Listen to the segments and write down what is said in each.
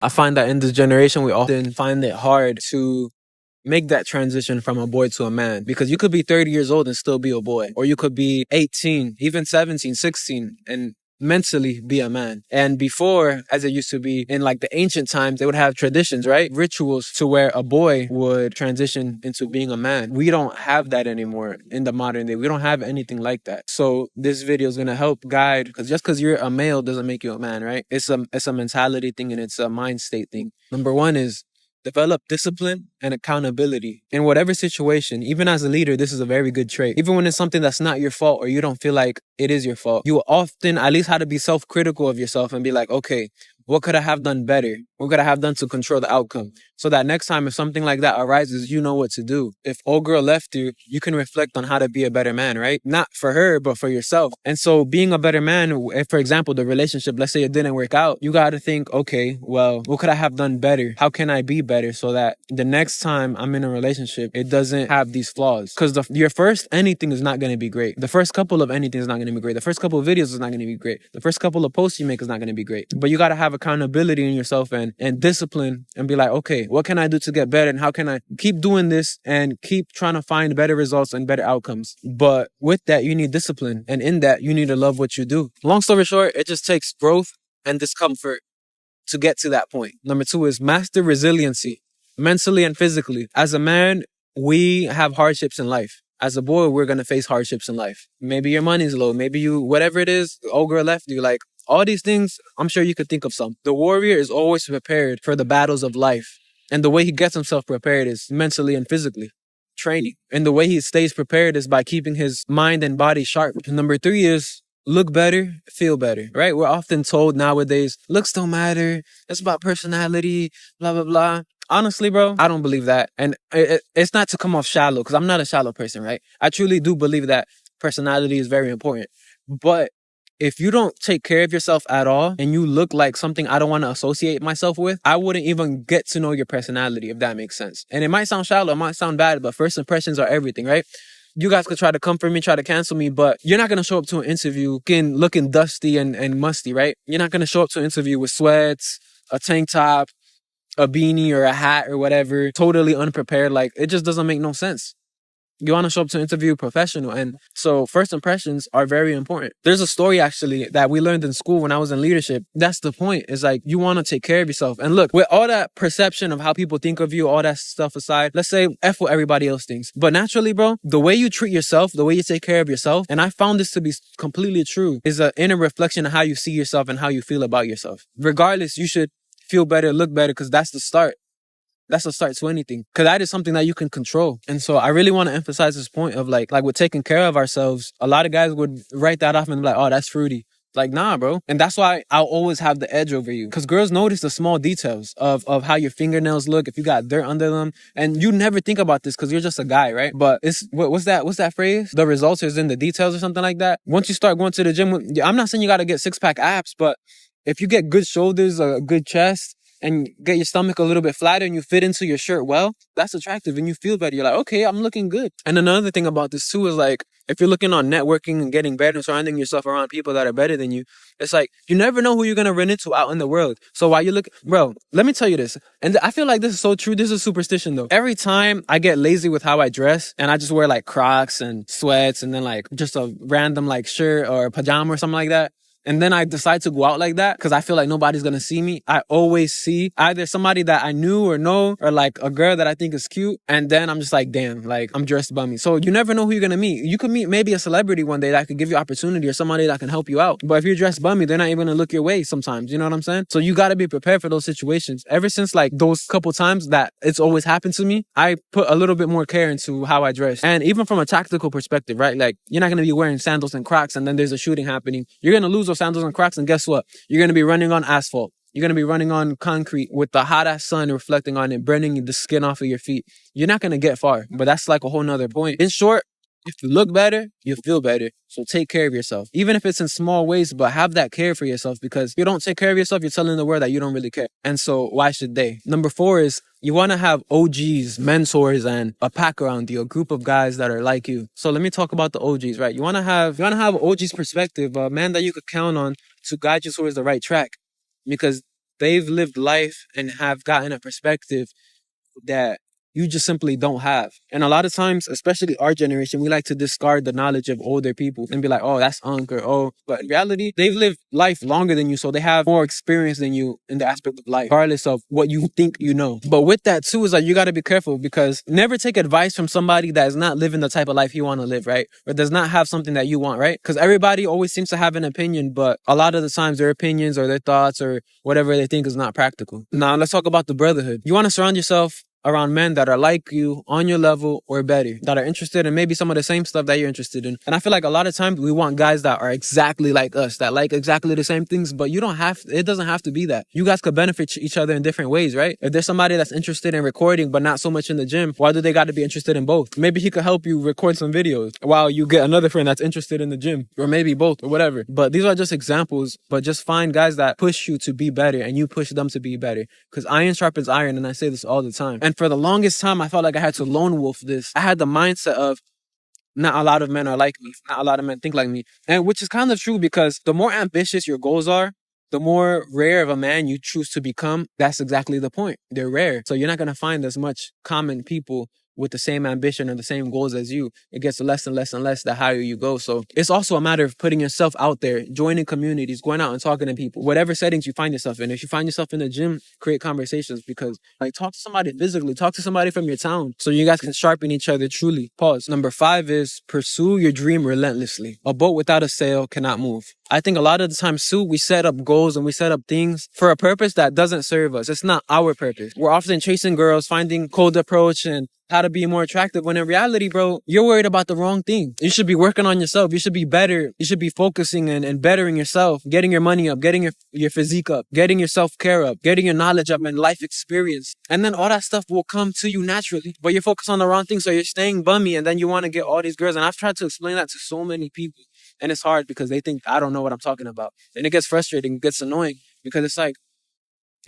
I find that in this generation, we often find it hard to make that transition from a boy to a man, because you could be 30 years old and still be a boy, or you could be 18, even 17, 16, and mentally be a man. And before, as it used to be in like the ancient times, they would have traditions, right? Rituals to where a boy would transition into being a man. We don't have that anymore in the modern day. We don't have anything like that. So this video is going to help guide, because just because you're a male doesn't make you a man, right? It's a mentality thing, and it's a mind state thing. Number one is develop discipline and accountability in whatever situation. Even as a leader, this is a very good trait. Even when it's something that's not your fault or you don't feel like it is your fault, you will often at least have to be self-critical of yourself and be like, okay, what could I have done better? What could I have done to control the outcome? So that next time if something like that arises, you know what to do. If old girl left you, you can reflect on how to be a better man, right? Not for her, but for yourself. And so being a better man, if, for example, the relationship, let's say it didn't work out, you got to think, okay, well, what could I have done better? How can I be better so that the next time I'm in a relationship, it doesn't have these flaws? Because your first anything is not going to be great. The first couple of anything is not going to be great. The first couple of videos is not going to be great. The first couple of posts you make is not going to be great. But you got to have accountability in yourself and discipline and be like, okay, what can I do to get better? And how can I keep doing this and keep trying to find better results and better outcomes? But with that, you need discipline. And in that, you need to love what you do. Long story short, it just takes growth and discomfort to get to that point. Number two is master resiliency, mentally and physically. As a man, we have hardships in life. As a boy, we're going to face hardships in life. Maybe your money's low. Maybe whatever it is, old girl left you. Like, all these things, I'm sure you could think of some. The warrior is always prepared for the battles of life. And the way he gets himself prepared is mentally and physically. Training. And the way he stays prepared is by keeping his mind and body sharp. Number three is look better, feel better, right? We're often told nowadays, looks don't matter. It's about personality, blah, blah, blah. Honestly, bro, I don't believe that. And it's not to come off shallow, because I'm not a shallow person, right? I truly do believe that personality is very important. But if you don't take care of yourself at all and you look like something I don't want to associate myself with, I wouldn't even get to know your personality, if that makes sense. And it might sound shallow, it might sound bad, but first impressions are everything, right? You guys could try to comfort me, try to cancel me, but you're not going to show up to an interview looking dusty and musty, right? You're not going to show up to an interview with sweats, a tank top, a beanie or a hat or whatever, totally unprepared. Like, it just doesn't make no sense. You want to show up to interview professional. And so first impressions are very important. There's a story actually that we learned in school when I was in leadership. That's the point. Is like, you want to take care of yourself. And look, with all that perception of how people think of you, all that stuff aside, let's say F what everybody else thinks. But naturally, bro, the way you treat yourself, the way you take care of yourself, and I found this to be completely true, is an inner reflection of how you see yourself and how you feel about yourself. Regardless, you should feel better, look better, because that's the start. That's the start to anything. Because that is something that you can control. And so I really want to emphasize this point of like we're taking care of ourselves. A lot of guys would write that off and be like, oh, that's fruity. Like, nah, bro. And that's why I'll always have the edge over you. Because girls notice the small details of how your fingernails look, if you got dirt under them. And you never think about this because you're just a guy, right? But it's what's that phrase? The results is in the details or something like that. Once you start going to the gym, I'm not saying you got to get 6-pack abs, but if you get good shoulders, a good chest, and get your stomach a little bit flatter and you fit into your shirt well, that's attractive and you feel better. You're like, okay, I'm looking good. And another thing about this too is like, if you're looking on networking and getting better and surrounding yourself around people that are better than you, it's like, you never know who you're going to run into out in the world. So while you look, bro, let me tell you this. And I feel like this is so true. This is superstition though. Every time I get lazy with how I dress and I just wear like Crocs and sweats and then like just a random like shirt or a pajama or something like that, and then I decide to go out like that because I feel like nobody's going to see me, I always see either somebody that I knew or know or like a girl that I think is cute. And then I'm just like, damn, like I'm dressed bummy. So you never know who you're going to meet. You could meet maybe a celebrity one day that could give you opportunity or somebody that can help you out. But if you're dressed bummy, they're not even going to look your way sometimes. You know what I'm saying? So you got to be prepared for those situations. Ever since like those couple times that it's always happened to me, I put a little bit more care into how I dress. And even from a tactical perspective, right? Like you're not going to be wearing sandals and Crocs and then there's a shooting happening. You're going to lose those sandals and Crocs, and guess what? You're going to be running on asphalt. You're going to be running on concrete with the hot ass sun reflecting on it, burning the skin off of your feet. You're not going to get far, but that's like a whole nother point. In short, if you look better, you feel better. So take care of yourself. Even if it's in small ways, but have that care for yourself, because if you don't take care of yourself, you're telling the world that you don't really care. And so why should they? Number 4 is you want to have OGs, mentors, and a pack around you, a group of guys that are like you. So let me talk about the OGs, right? You want to have OG's perspective, a man that you could count on to guide you towards the right track. Because they've lived life and have gotten a perspective that you just simply don't have. And a lot of times, especially our generation, we like to discard the knowledge of older people and be like, oh, that's Unc or oh. But in reality, they've lived life longer than you, so they have more experience than you in the aspect of life, regardless of what you think you know. But with that too, is like you gotta be careful, because never take advice from somebody that is not living the type of life you want to live, right? Or does not have something that you want, right? Because everybody always seems to have an opinion, but a lot of the times their opinions or their thoughts or whatever they think is not practical. Now let's talk about the brotherhood. You want to surround yourself around men that are like you, on your level, or better, that are interested in maybe some of the same stuff that you're interested in. And I feel like a lot of times we want guys that are exactly like us, that like exactly the same things, but it doesn't have to be that. You guys could benefit each other in different ways, right? If there's somebody that's interested in recording, but not so much in the gym, why do they got to be interested in both? Maybe he could help you record some videos while you get another friend that's interested in the gym, or maybe both, or whatever. But these are just examples, but just find guys that push you to be better and you push them to be better. Because iron sharpens iron, and I say this all the time. And for the longest time, I felt like I had to lone wolf this. I had the mindset of not a lot of men are like me. Not a lot of men think like me. And which is kind of true, because the more ambitious your goals are, the more rare of a man you choose to become. That's exactly the point. They're rare. So you're not going to find as much common people with the same ambition or the same goals as you. It gets less and less and less the higher you go. So it's also a matter of putting yourself out there, joining communities, going out and talking to people, whatever settings you find yourself in. If you find yourself in the gym, create conversations, because like talk to somebody physically, talk to somebody from your town so you guys can sharpen each other truly. Pause. Number 5 is pursue your dream relentlessly. A boat without a sail cannot move. I think a lot of the time, Sue, we set up goals and we set up things for a purpose that doesn't serve us. It's not our purpose. We're often chasing girls, finding cold approach and how to be more attractive, when in reality, bro, you're worried about the wrong thing. You should be working on yourself. You should be better. You should be focusing and bettering yourself, getting your money up, getting your physique up, getting your self-care up, getting your knowledge up and life experience. And then all that stuff will come to you naturally. But you're focused on the wrong thing, so you're staying bummy, and then you want to get all these girls. And I've tried to explain that to so many people. And it's hard because they think I don't know what I'm talking about. And it gets frustrating, it gets annoying, because it's like,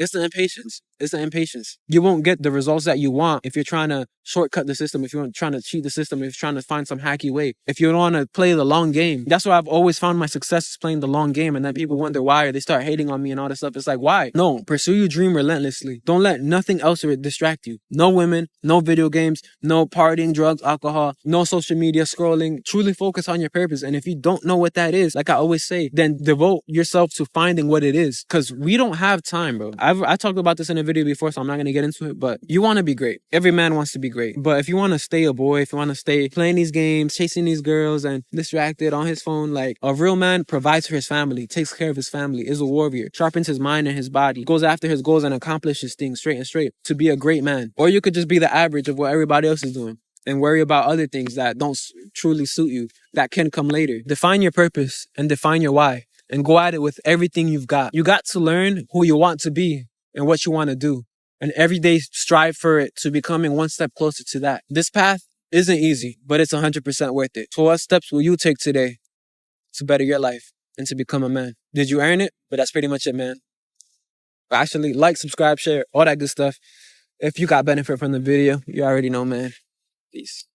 it's the impatience. It's the impatience. You won't get the results that you want if you're trying to shortcut the system, if you're trying to cheat the system, if you're trying to find some hacky way, if you don't want to play the long game. That's why I've always found my success is playing the long game. And then people wonder why, or they start hating on me and all this stuff. It's like, why? No, pursue your dream relentlessly. Don't let nothing else distract you. No women, no video games, no partying, drugs, alcohol, no social media scrolling. Truly focus on your purpose. And if you don't know what that is, like I always say, then devote yourself to finding what it is. Because we don't have time, bro. I talked about this in a video before, so I'm not going to get into it, but you want to be great. Every man wants to be great. But if you want to stay a boy, if you want to stay playing these games, chasing these girls and distracted on his phone, like a real man provides for his family, takes care of his family, is a warrior, sharpens his mind and his body, goes after his goals and accomplishes things straight and straight to be a great man. Or you could just be the average of what everybody else is doing and worry about other things that don't truly suit you, that can come later. Define your purpose and define your why, and go at it with everything you've got. You got to learn who you want to be and what you want to do. And every day strive for it, to becoming one step closer to that. This path isn't easy, but it's 100% worth it. So what steps will you take today to better your life and to become a man? Did you earn it? But that's pretty much it, man. Actually, like, subscribe, share, all that good stuff. If you got benefit from the video, you already know, man. Peace.